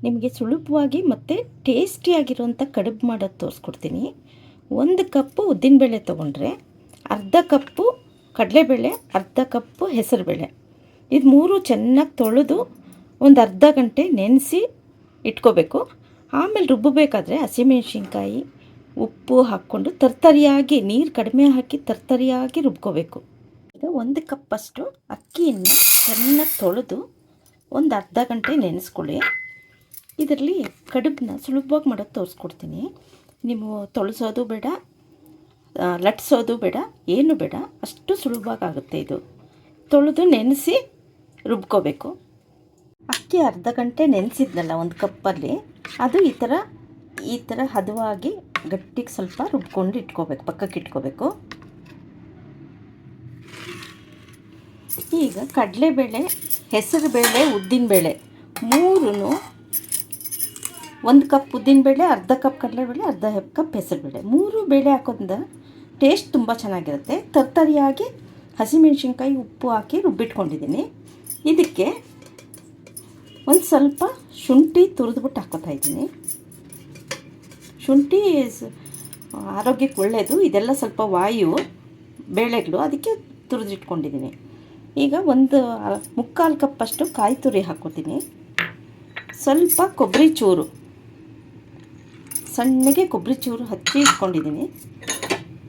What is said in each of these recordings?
ನಿಮಗೆ ಸುಲಭವಾಗಿ ಮತ್ತು ಟೇಸ್ಟಿಯಾಗಿರುವಂಥ ಕಡುಬು ಮಾಡೋದು ತೋರಿಸ್ಕೊಡ್ತೀನಿ. 1 ಕಪ್ಪು ಉದ್ದಿನಬೇಳೆ ತೊಗೊಂಡ್ರೆ, ಅರ್ಧ ಕಪ್ಪು ಕಡಲೆಬೇಳೆ, ಅರ್ಧ ಕಪ್ಪು ಹೆಸರುಬೇಳೆ, ಇದು 3 ಚೆನ್ನಾಗಿ ತೊಳೆದು ಒಂದು ಅರ್ಧ ಗಂಟೆ ನೆನೆಸಿ ಇಟ್ಕೋಬೇಕು. ಆಮೇಲೆ ರುಬ್ಬಬೇಕಾದ್ರೆ ಹಸಿಮೆಣ್ಸಿನ್ಕಾಯಿ, ಉಪ್ಪು ಹಾಕ್ಕೊಂಡು ತರ್ತರಿಯಾಗಿ ನೀರು ಕಡಿಮೆ ಹಾಕಿ ತರ್ತರಿಯಾಗಿ ರುಬ್ಕೋಬೇಕು. ಈಗ 1 ಕಪ್ಪಷ್ಟು ಅಕ್ಕಿಯನ್ನು ಚೆನ್ನಾಗಿ ತೊಳೆದು ಒಂದು ಅರ್ಧ ಗಂಟೆ ನೆನೆಸ್ಕೊಳ್ಳಿ. ಇದರಲ್ಲಿ ಕಡುಬನ್ನ ಸುಲಭವಾಗಿ ಮಾಡೋದು ತೋರಿಸ್ಕೊಡ್ತೀನಿ. ನೀವು ತೊಳಸೋದು ಬೇಡ, ಲಟ್ಸೋದು ಬೇಡ, ಏನು ಬೇಡ, ಅಷ್ಟು ಸುಲಭವಾಗಿ ಆಗುತ್ತೆ ಇದು. ತೊಳೆದು ನೆನೆಸಿ ರುಬ್ಕೋಬೇಕು. ಅಕ್ಕಿ ಅರ್ಧ ಗಂಟೆ ನೆನೆಸಿದ್ನಲ್ಲ 1 ಕಪ್ಪಲ್ಲಿ, ಅದು ಈ ಥರ ಹದವಾಗಿ ಗಟ್ಟಿಗೆ ಸ್ವಲ್ಪ ರುಬ್ಕೊಂಡು ಇಟ್ಕೋಬೇಕು, ಪಕ್ಕಕ್ಕೆ ಇಟ್ಕೋಬೇಕು. ಈಗ ಕಡಲೆಬೇಳೆ, ಹೆಸರುಬೇಳೆ, ಉದ್ದಿನಬೇಳೆ 3 1 ಕಪ್ ಉದ್ದಿನಬೇಳೆ, ಅರ್ಧ ಕಪ್ ಕಡಲೆಬೇಳೆ, ಅರ್ಧ ಕಪ್ ಹೆಸರುಬೇಳೆ, 3 ಬೇಳೆ ಹಾಕೋದ್ರಿಂದ ಟೇಸ್ಟ್ ತುಂಬ ಚೆನ್ನಾಗಿರುತ್ತೆ. ತರ್ತರಿಯಾಗಿ ಹಸಿಮೆಣ್ಸಿನ್ಕಾಯಿ, ಉಪ್ಪು ಹಾಕಿ ರುಬ್ಬಿಟ್ಕೊಂಡಿದ್ದೀನಿ. ಇದಕ್ಕೆ ಒಂದು ಸ್ವಲ್ಪ ಶುಂಠಿ ತುರಿದ್ಬಿಟ್ಟು ಹಾಕೋತಾ ಇದ್ದೀನಿ. ಶುಂಠಿ ಆರೋಗ್ಯಕ್ಕೆ ಒಳ್ಳೆಯದು. ಇದೆಲ್ಲ ಸ್ವಲ್ಪ ವಾಯು ಬೇಳೆಗಳು, ಅದಕ್ಕೆ ತುರಿದಿಟ್ಕೊಂಡಿದ್ದೀನಿ. ಈಗ ಒಂದು 3/4 ಕಪ್ಪಷ್ಟು ಕಾಯಿ ತುರಿ ಹಾಕ್ಕೋತೀನಿ. ಸ್ವಲ್ಪ ಕೊಬ್ಬರಿ ಚೂರು, ಸಣ್ಣಗೆ ಕೊಬ್ಬರಿ ಚೂರು ಹಚ್ಚಿ ಇಟ್ಕೊಂಡಿದ್ದೀನಿ.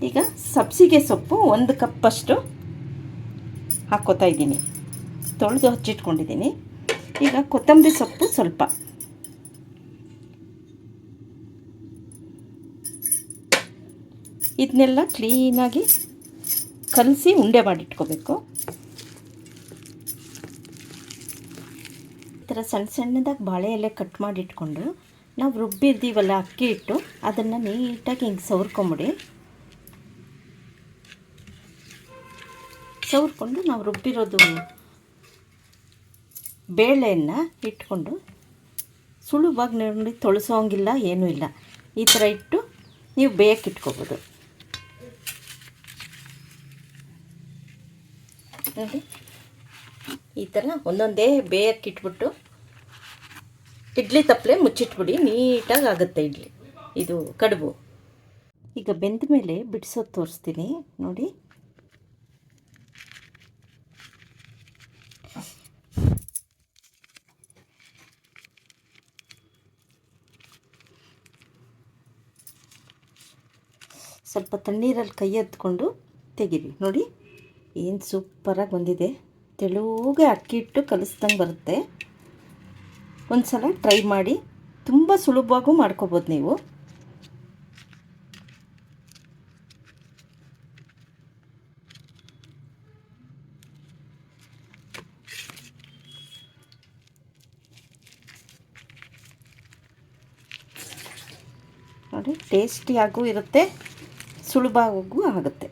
ಈಗ ಸಬ್ಸಿಗೆ ಸೊಪ್ಪು 1 ಕಪ್ಪಷ್ಟು ಹಾಕ್ಕೋತಾ ಇದ್ದೀನಿ, ತೊಳೆದು ಹಚ್ಚಿಟ್ಕೊಂಡಿದ್ದೀನಿ. ಈಗ ಕೊತ್ತಂಬರಿ ಸೊಪ್ಪು ಸ್ವಲ್ಪ, ಇದನ್ನೆಲ್ಲ ಕ್ಲೀನಾಗಿ ಕಲಸಿ ಉಂಡೆ ಮಾಡಿಟ್ಕೋಬೇಕು. ಈ ಥರ ಸಣ್ಣ ಸಣ್ಣದಾಗಿ ಬಾಳೆ ಎಲೆ ಕಟ್ ಮಾಡಿಟ್ಕೊಂಡು ನಾವು ರುಬ್ಬಿರ್ತೀವಲ್ಲ ಅಕ್ಕಿ ಹಿಟ್ಟು, ಅದನ್ನು ನೀಟಾಗಿ ಹಿಂಗೆ ಸವರ್ಕೊಂಬಿಡಿ. ಸವರ್ಕೊಂಡು ನಾವು ರುಬ್ಬಿರೋದು ಬೇಳೆಯನ್ನು ಇಟ್ಕೊಂಡು ಸುಲಭವಾಗಿ ನೋಡಿ ತೊಳಸೋಂಗಿಲ್ಲ, ಏನೂ ಇಲ್ಲ. ಈ ಥರ ಇಟ್ಟು ನೀವು ಬೇಯಕ್ಕೆ ಇಟ್ಕೋಬೋದು. ನೋಡಿ ಈ ಥರ ಒಂದೊಂದೇ ಬೇಯಕ್ಕೆ ಇಟ್ಬಿಟ್ಟು ಇಡ್ಲಿ ತಪ್ಪಲೆ ಮುಚ್ಚಿಟ್ಬಿಡಿ, ನೀಟಾಗಿ ಆಗುತ್ತೆ ಇದು ಕಡುಬು. ಈಗ ಬೆಂದ ಮೇಲೆ ಬಿಡಿಸೋದು ತೋರಿಸ್ತೀನಿ ನೋಡಿ. ಸ್ವಲ್ಪ ತಣ್ಣೀರಲ್ಲಿ ಕೈ ಎತ್ಕೊಂಡು ತೆಗೀರಿ. ನೋಡಿ ಏನು ಸೂಪರಾಗಿ ಬಂದಿದೆ. ತೆಳುಗೆ ಅಕ್ಕಿ ಹಿಟ್ಟು ಕಲಿಸ್ದಂಗೆ ಬರುತ್ತೆ. ಒಂದು ಸಲ ಟ್ರೈ ಮಾಡಿ, ತುಂಬ ಸುಲಭವಾಗೂ ಮಾಡ್ಕೋಬೋದು ನೀವು. ನೋಡಿ ಟೇಸ್ಟಿಯಾಗೂ ಇರುತ್ತೆ, ಸುಲಭವಾಗೂ ಆಗುತ್ತೆ.